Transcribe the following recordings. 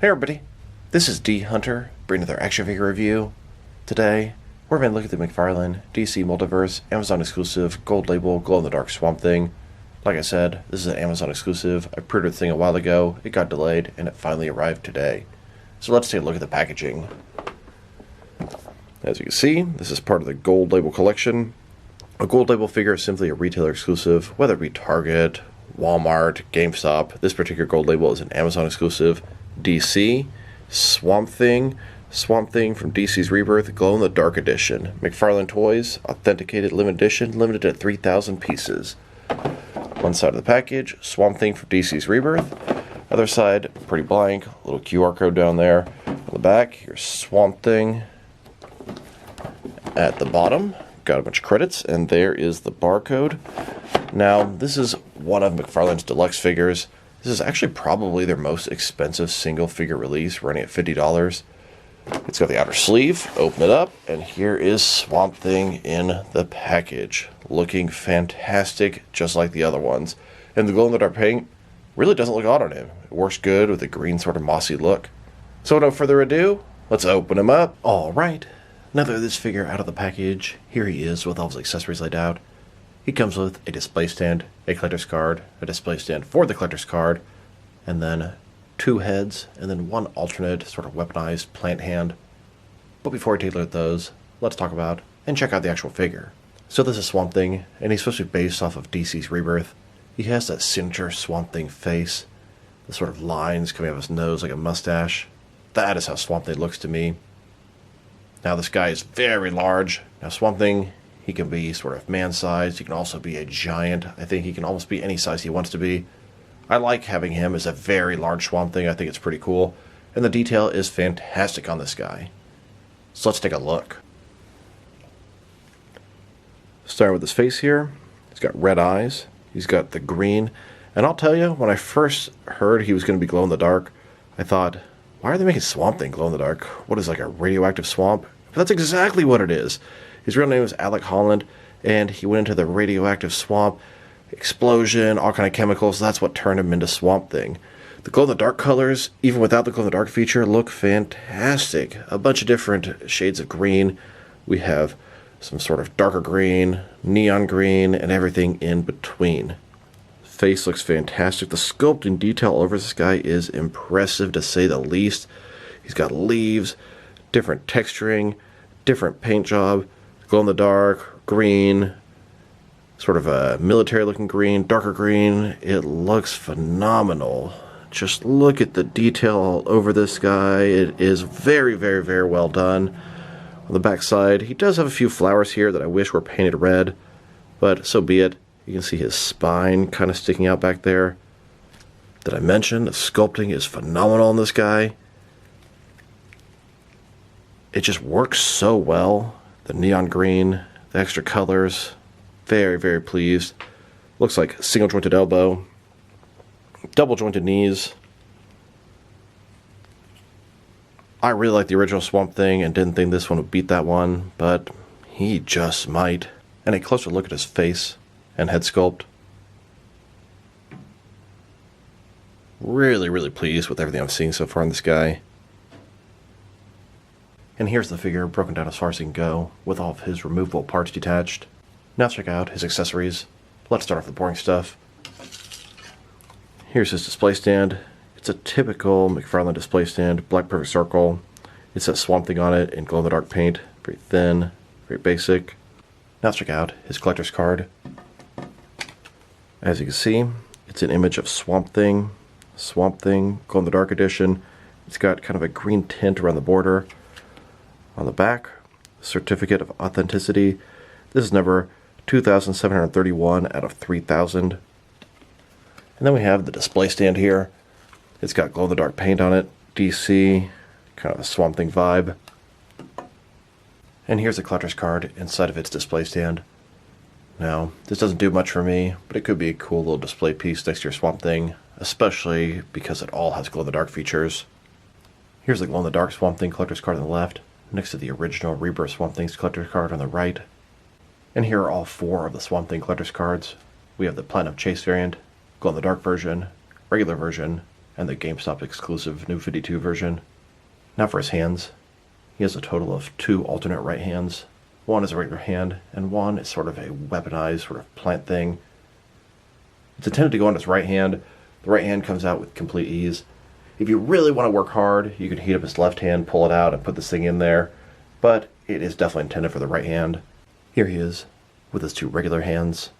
Hey everybody, this is D Hunter, bringing another action figure review. Today, we're going to look at the McFarlane DC Multiverse Amazon exclusive gold label glow-in-the-dark Swamp Thing. Like I said, this is an Amazon exclusive. I pre-ordered the thing a while ago, it got delayed, and it finally arrived today. So let's take a look at the packaging. As you can see, this is part of the gold label collection. A gold label figure is simply a retailer exclusive, whether it be Target, Walmart, GameStop. This particular gold label is an Amazon exclusive. DC, Swamp Thing from DC's Rebirth, glow-in-the-dark edition. McFarlane Toys, authenticated limited edition, limited at 3,000 pieces. One side of the package, Swamp Thing from DC's Rebirth. Other side, pretty blank, little QR code down there. On the back, here's Swamp Thing. At the bottom, got a bunch of credits, and there is the barcode. Now, this is one of McFarlane's deluxe figures. This is actually probably their most expensive single figure release, running at $50. It's got the outer sleeve, open it up, and here is Swamp Thing in the package. Looking fantastic, just like the other ones. And the glow-in-the-dark paint really doesn't look odd on him. It works good with a green sort of mossy look. So without further ado, let's open him up. Alright, now that this figure out of the package, here he is with all his accessories laid out. He comes with a display stand, a collector's card, a display stand for the collector's card, and then two heads, and then one alternate sort of weaponized plant hand. But before we take a look at those, let's talk about and check out the actual figure. So this is Swamp Thing, and he's supposed to be based off of DC's Rebirth. He has that signature Swamp Thing face, the sort of lines coming out of his nose like a mustache. That is how Swamp Thing looks to me. Now this guy is very large. Now Swamp Thing, he can be sort of man-sized. He can also be a giant. I think he can almost be any size he wants to be. I like having him as a very large Swamp Thing. I think it's pretty cool. And the detail is fantastic on this guy. So let's take a look. Starting with his face here. He's got red eyes. He's got the green. And I'll tell you, when I first heard he was going to be glow-in-the-dark, I thought, why are they making Swamp Thing glow-in-the-dark? What is, like a radioactive swamp? But that's exactly what it is. His real name is Alec Holland, and he went into the radioactive swamp, explosion, all kind of chemicals. That's what turned him into Swamp Thing. The glow-in-the-dark colors, even without the glow-in-the-dark feature, look fantastic. A bunch of different shades of green. We have some sort of darker green, neon green, and everything in between. Face looks fantastic. The sculpting detail over this guy is impressive, to say the least. He's got leaves, different texturing, different paint job. Glow-in-the-dark, green, sort of a military-looking green, darker green. It looks phenomenal. Just look at the detail all over this guy. It is very, very, very well done. On the back side, he does have a few flowers here that I wish were painted red, but so be it. You can see his spine kind of sticking out back there. Did I mention the sculpting is phenomenal on this guy? It just works so well. The neon green, the extra colors, very, very pleased. Looks like single jointed elbow, double jointed knees. I really like the original Swamp Thing and didn't think this one would beat that one, but he just might. And a closer look at his face and head sculpt. Really, really pleased with everything I'm seeing so far in this guy. And here's the figure broken down as far as he can go, with all of his removable parts detached. Now let's check out his accessories. Let's start off with the boring stuff. Here's his display stand. It's a typical McFarlane display stand, black perfect circle. It's that Swamp Thing on it in glow-in-the-dark paint. Very thin, very basic. Now let's check out his collector's card. As you can see, it's an image of Swamp Thing, glow-in-the-dark edition. It's got kind of a green tint around the border. On the back, certificate of authenticity. This is number 2,731 out of 3,000. And then we have the display stand here. It's got glow-in-the-dark paint on it, DC, kind of a Swamp Thing vibe. And here's the collector's card inside of its display stand. Now, this doesn't do much for me, but it could be a cool little display piece next to your Swamp Thing, especially because it all has glow-in-the-dark features. Here's the glow-in-the-dark Swamp Thing collector's card on the left, next to the original Rebirth Swamp Thing's collector's card on the right. And here are all four of the Swamp Thing collector's cards. We have the Platinum Chase variant, glow-in-the-dark version, regular version, and the GameStop exclusive new 52 version. Now for his hands. He has a total of 2 alternate right hands. One is a regular hand, and one is sort of a weaponized sort of plant thing. It's intended to go on his right hand. The right hand comes out with complete ease. If you really want to work hard, you can heat up his left hand, pull it out, and put this thing in there. But it is definitely intended for the right hand. Here he is, with his 2 regular hands.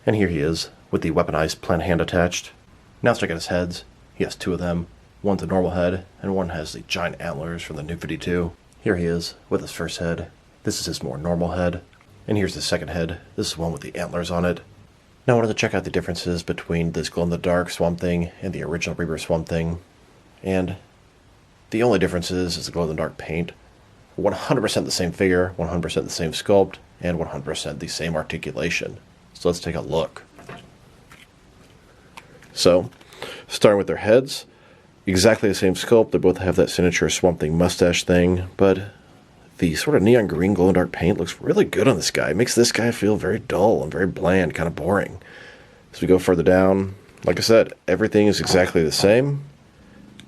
And here he is, with the weaponized plant hand attached. Now let's check out his heads. He has 2 of them. One's a normal head, and one has the giant antlers from the new 52. Here he is, with his first head. This is his more normal head. And here's the second head. This is one with the antlers on it. Now I wanted to check out the differences between this glow-in-the-dark Swamp Thing and the original Rebirth Swamp Thing. And the only difference is the glow-in-the-dark paint. 100% the same figure, 100% the same sculpt, and 100% the same articulation. So let's take a look. So, starting with their heads, exactly the same sculpt. They both have that signature Swamp Thing mustache thing, but the sort of neon green glow-in-the-dark paint looks really good on this guy. It makes this guy feel very dull and very bland, kind of boring. As we go further down, like I said, everything is exactly the same,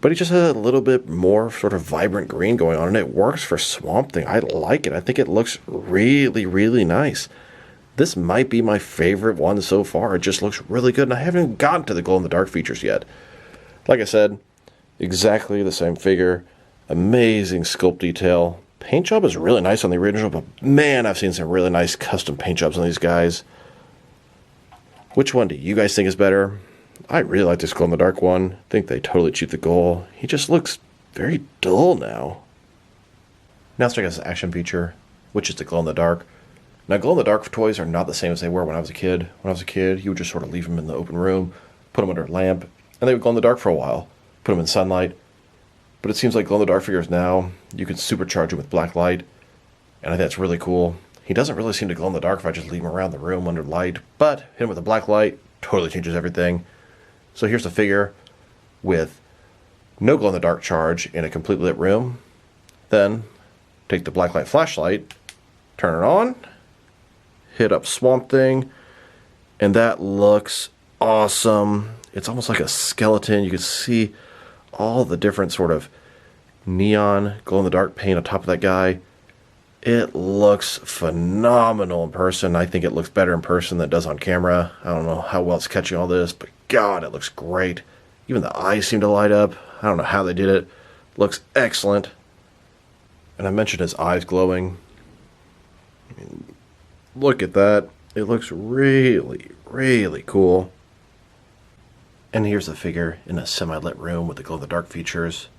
but he just has a little bit more sort of vibrant green going on, and it works for Swamp Thing. I like it. I think it looks really, really nice. This might be my favorite one so far. It just looks really good, and I haven't even gotten to the glow-in-the-dark features yet. Like I said, exactly the same figure. Amazing sculpt detail. Paint job is really nice on the original, but man, I've seen some really nice custom paint jobs on these guys. Which one do you guys think is better? I really like this glow-in-the-dark one. I think they totally achieved the goal. He just looks very dull now. Now let's check out this action feature, which is the glow-in-the-dark. Now, glow-in-the-dark toys are not the same as they were when I was a kid. When I was a kid, you would just sort of leave them in the open room, put them under a lamp, and they would glow in the dark for a while. Put them in sunlight. But it seems like glow-in-the-dark figures now, you can supercharge them with black light, and I think that's really cool. He doesn't really seem to glow in the dark if I just leave him around the room under light, but hit him with a black light, totally changes everything. So here's the figure with no glow-in-the-dark charge in a completely lit room. Then, take the black light flashlight, turn it on, hit up Swamp Thing, and that looks awesome. It's almost like a skeleton. You can see all the different sort of neon glow-in-the-dark paint on top of that guy. It looks phenomenal in person. I think it looks better in person than it does on camera. I don't know how well it's catching all this, but God, it looks great. Even the eyes seem to light up. I don't know how they did it. Looks excellent. And I mentioned his eyes glowing. I mean, look at that. It looks really, really cool. And here's the figure in a semi-lit room with the glow-in-the-dark features.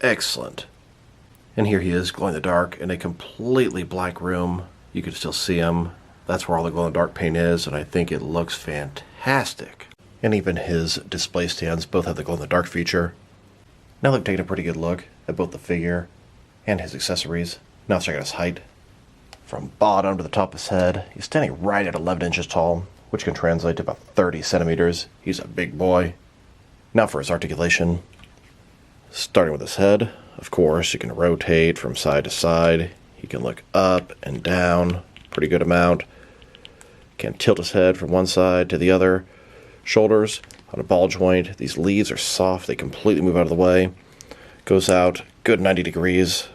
Excellent. And here he is, glow-in-the-dark, in a completely black room. You can still see him. That's where all the glow-in-the-dark paint is, and I think it looks fantastic. And even his display stands both have the glow-in-the-dark feature. Now they've taken a pretty good look at both the figure and his accessories. Now let's check out his height. From bottom to the top of his head, he's standing right at 11 inches tall, which can translate to about 30 centimeters. He's a big boy. Now for his articulation. Starting with his head, of course, you can rotate from side to side. He can look up and down, pretty good amount. Can tilt his head from one side to the other. Shoulders on a ball joint. These leaves are soft, they completely move out of the way. Goes out good 90 degrees.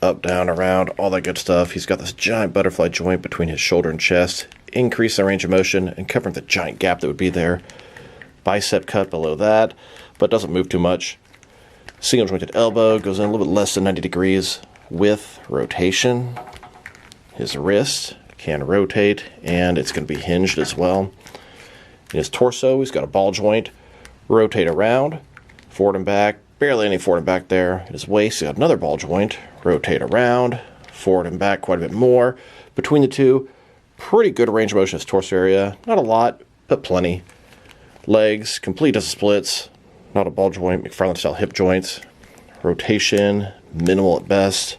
Up, down, around, all that good stuff. He's got this giant butterfly joint between his shoulder and chest, increasing the range of motion and covering the giant gap that would be there. Bicep cut below that, but doesn't move too much. Single jointed elbow goes in a little bit less than 90 degrees with rotation. His wrist can rotate, and it's going to be hinged as well. In his torso, he's got a ball joint. Rotate around, forward and back. Barely any forward and back there. In his waist, he's got another ball joint. Rotate around, forward and back quite a bit more. Between the two, pretty good range of motion in his torso area. Not a lot, but plenty. Legs, complete dozen splits. Not a ball joint, McFarlane style hip joints. Rotation, minimal at best.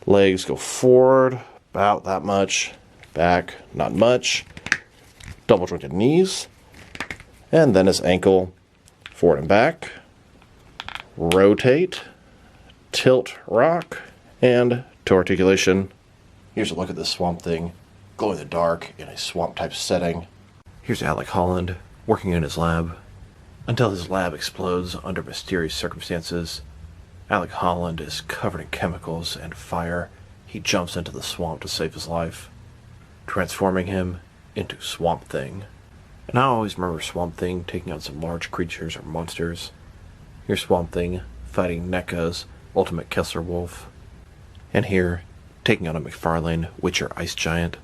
Legs go forward, about that much. Back, not much. Double jointed knees. And then his ankle, forward and back. Rotate, tilt, rock, and to articulation. Here's a look at this Swamp Thing, glow in the dark in a swamp type setting. Here's Alec Holland working in his lab. until his lab explodes under mysterious circumstances. Alec Holland is covered in chemicals and fire. He jumps into the swamp to save his life, transforming him into Swamp Thing. And I always remember Swamp Thing taking on some large creatures or monsters. Here's Swamp Thing fighting NECA's Ultimate Kessler Wolf. And here, taking on a McFarlane Witcher Ice Giant.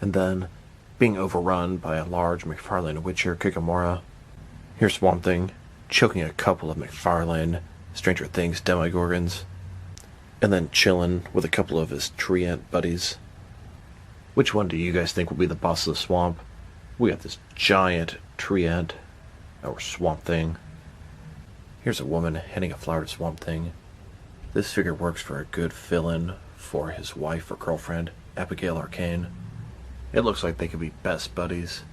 And then, being overrun by a large McFarlane Witcher Kikamora. Here's Swamp Thing choking a couple of McFarlane Stranger Things Demogorgons. And then chilling with a couple of his tree ant buddies. Which one do you guys think will be the boss of the swamp? We got this giant tree ant, or Swamp Thing. Here's a woman handing a flower to Swamp Thing. This figure works for a good fill-in for his wife or girlfriend, Abigail Arcane. It looks like they could be best buddies.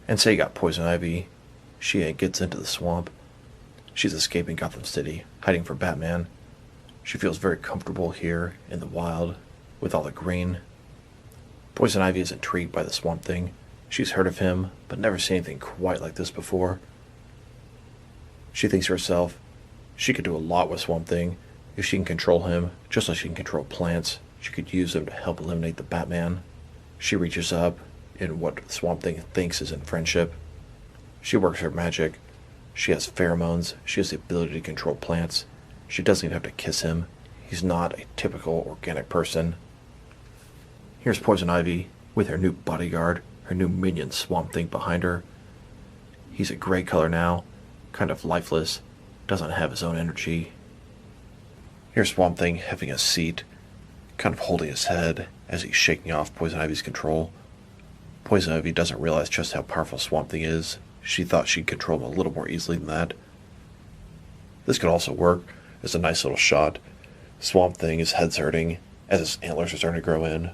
And say you got Poison Ivy. She gets into the swamp. She's escaping Gotham City, hiding from Batman. She feels very comfortable here in the wild with all the green. Poison Ivy is intrigued by the Swamp Thing. She's heard of him, but never seen anything quite like this before. She thinks to herself, she could do a lot with Swamp Thing. If she can control him, just like she can control plants, she could use them to help eliminate the Batman. She reaches up in what Swamp Thing thinks is in friendship. She works her magic. She has pheromones. She has the ability to control plants. She doesn't even have to kiss him. He's not a typical organic person. Here's Poison Ivy with her new bodyguard, her new minion Swamp Thing behind her. He's a gray color now, kind of lifeless, doesn't have his own energy. Here's Swamp Thing having a seat, kind of holding his head as he's shaking off Poison Ivy's control. Poison Ivy doesn't realize just how powerful Swamp Thing is. She thought she'd control him a little more easily than that. This could also work as a nice little shot. Swamp Thing, his head's hurting as his antlers are starting to grow in,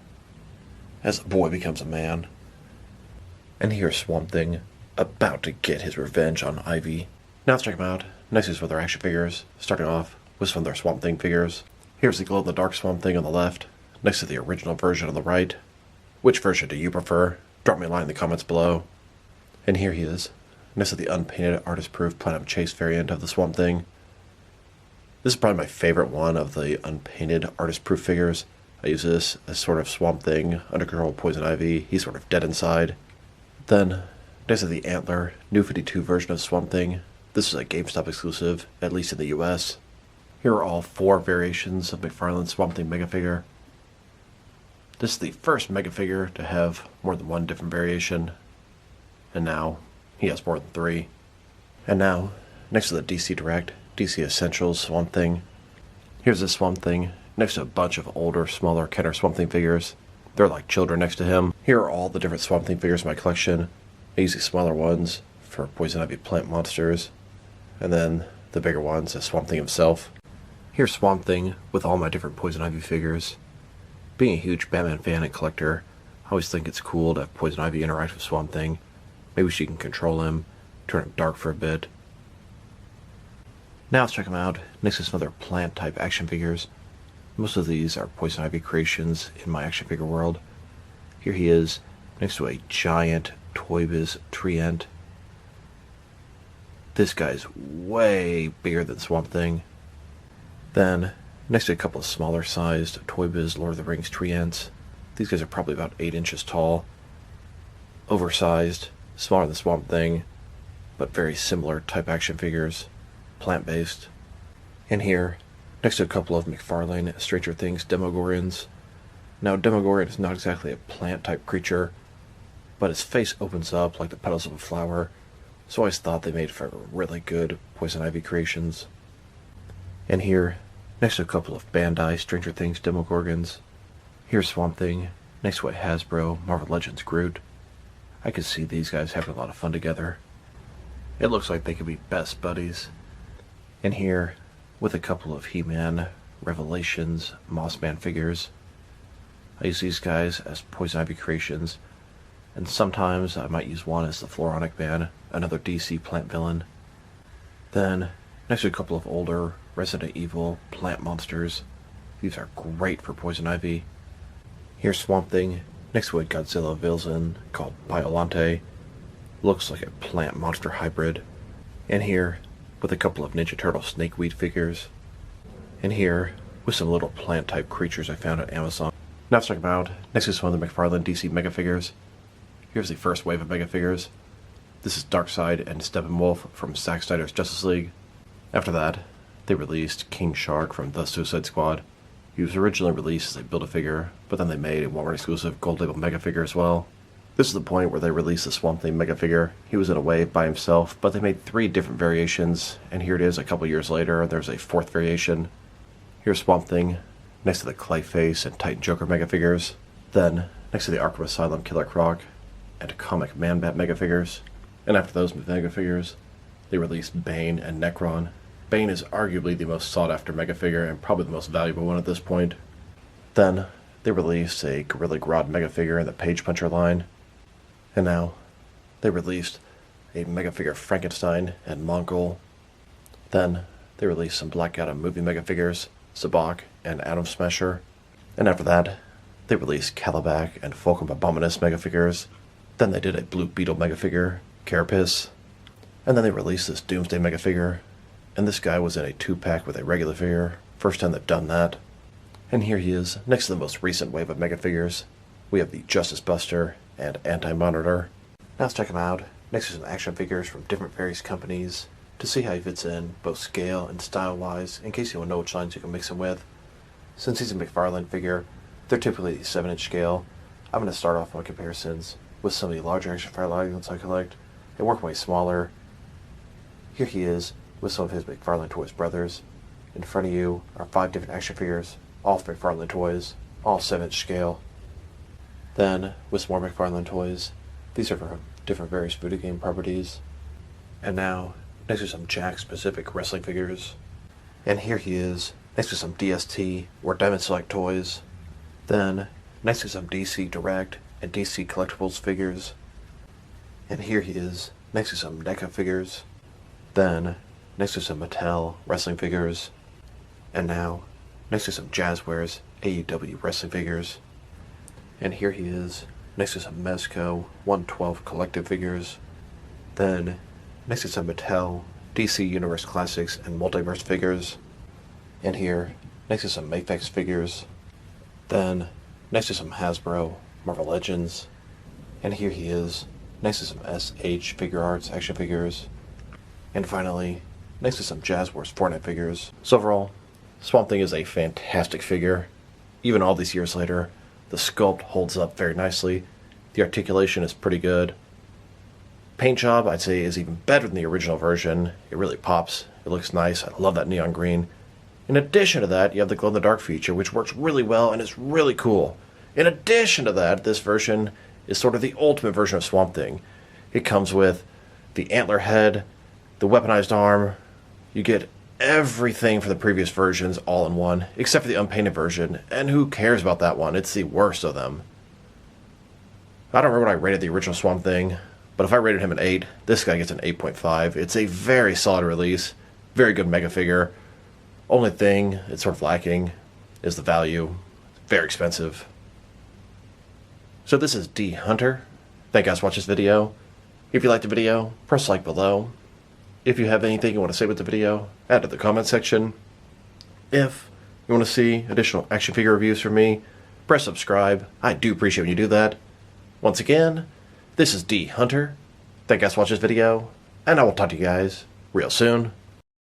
as the boy becomes a man. And here's Swamp Thing about to get his revenge on Ivy. Now let's check them out. Next is with their action figures, starting off with some of their Swamp Thing figures. Here's the glow-in-the-dark Swamp Thing on the left, next to the original version on the right. Which version do you prefer? Drop me a line in the comments below. And here he is, next to the unpainted artist-proof Platinum Chase variant of the Swamp Thing. This is probably my favorite one of the unpainted artist-proof figures. I use this as sort of Swamp Thing, under control of Poison Ivy. He's sort of dead inside. Then, next to the Antler, New 52 version of Swamp Thing. This is a GameStop exclusive, at least in the US. Here are all 4 variations of McFarlane's Swamp Thing Megafigure. This is the first Megafigure to have more than one different variation. And now, he has more than 3. And now, next to the DC Direct, DC Essentials Swamp Thing. Here's this Swamp Thing, next to a bunch of older, smaller Kenner Swamp Thing figures. They're like children next to him. Here are all the different Swamp Thing figures in my collection. I use the smaller ones for Poison Ivy plant monsters, and then the bigger ones as Swamp Thing himself. Here's Swamp Thing with all my different Poison Ivy figures. Being a huge Batman fan and collector, I always think it's cool to have Poison Ivy interact with Swamp Thing. Maybe she can control him, turn him dark for a bit. Now let's check them out. Next is some other plant-type action figures. Most of these are Poison Ivy creations in my action figure world. Here he is, next to a giant Toy Biz tree ant. This guy's way bigger than Swamp Thing. Then, next to a couple of smaller sized Toy Biz Lord of the Rings tree ants. These guys are probably about 8 inches tall. Oversized, smaller than Swamp Thing, but very similar type action figures. Plant-based. And here, next to a couple of McFarlane Stranger Things Demogorgons. Now, Demogorgon is not exactly a plant-type creature, but his face opens up like the petals of a flower, so I always thought they made for really good Poison Ivy creations. And here, next to a couple of Bandai Stranger Things Demogorgons. Here's Swamp Thing, next to a Hasbro Marvel Legends Groot. I could see these guys having a lot of fun together. It looks like they could be best buddies. And here, with a couple of He-Man Revelations Mossman figures. I use these guys as Poison Ivy creations, and sometimes I might use one as the Floronic Man, another DC plant villain. Then, next to a couple of older Resident Evil plant monsters. These are great for Poison Ivy. Here's Swamp Thing, next to a Godzilla villain called Biolante. Looks like a plant monster hybrid. And here with a couple of Ninja Turtle snakeweed figures. And here with some little plant-type creatures I found at Amazon. Now let's talk about next is one of the McFarlane DC Megafigures. Here's the first wave of Megafigures. This is Darkseid and Steppenwolf from Zack Snyder's Justice League. After that, they released King Shark from The Suicide Squad. He was originally released as a Build-A-Figure, but then they made a Walmart exclusive gold label Megafigure as well. This is the point where they released the Swamp Thing Megafigure. He was in a wave by himself, but they made 3 different variations, and here it is a couple years later, there's a 4th variation. Here's Swamp Thing, next to the Clayface and Titan Joker Megafigures. Then, next to the Arkham Asylum Killer Croc, and Comic Man-Bat Megafigures. And after those Megafigures, they released Bane and Necron. Bane is arguably the most sought-after Megafigure, and probably the most valuable one at this point. Then, they released a Gorilla Grodd Megafigure in the Page Puncher line. And now, they released a Megafigure Frankenstein and Mongol. Then, they released some Black Adam movie Megafigures, Sabak and Atom Smasher. And after that, they released Calibac and Fulcrum Abominus Megafigures. Then they did a Blue Beetle Megafigure, Carapace. And then they released this Doomsday Megafigure. And this guy was in a 2-pack with a regular figure. First time they've done that. And here he is, next to the most recent wave of Megafigures. We have the Justice Buster and Anti-Monitor. Now let's check him out. Next to some action figures from different various companies to see how he fits in, both scale and style-wise, in case you want to know which lines you can mix him with. Since he's a McFarlane figure, they're typically 7-inch scale. I'm going to start off my comparisons with some of the larger action figure lines I collect and work my way smaller. Here he is with some of his McFarlane Toys brothers. In front of you are 5 different action figures, all from McFarlane Toys, all 7-inch scale. Then, with some more McFarlane Toys, these are from different various video game properties. And now, next to some Jack-specific wrestling figures. And here he is, next to some DST or Diamond Select toys. Then, next to some DC Direct and DC Collectibles figures. And here he is, next to some NECA figures. Then, next to some Mattel wrestling figures. And now, next to some Jazzwares AEW wrestling figures. And here he is, next to some Mezco 112 collective figures. Then, next to some Mattel DC Universe Classics and Multiverse figures. And here, next to some Mafex figures. Then, next to some Hasbro Marvel Legends. And here he is, next to some SH Figure Arts action figures. And finally, next to some Jazzwares Fortnite figures. So overall, Swamp Thing is a fantastic figure. Even all these years later, the sculpt holds up very nicely. The articulation is pretty good. Paint job, I'd say, is even better than the original version. It really pops. It looks nice. I love that neon green. In addition to that, you have the glow-in-the-dark feature, which works really well and is really cool. In addition to that, this version is sort of the ultimate version of Swamp Thing. It comes with the antler head, the weaponized arm. You get everything from the previous versions all in one, except for the unpainted version, and who cares about that one? It's the worst of them. I don't remember what I rated the original Swamp Thing, but if I rated him an 8, this guy gets an 8.5. It's a very solid release, very good mega figure. Only thing it's sort of lacking is the value. Very expensive. So this is D Hunter. Thank you guys for watching this video. If you liked the video, press like below. If you have anything you want to say with the video, add to the comment section. If you want to see additional action figure reviews from me, press subscribe. I do appreciate when you do that. Once again, this is D Hunter. Thank you guys for watching this video, and I will talk to you guys real soon.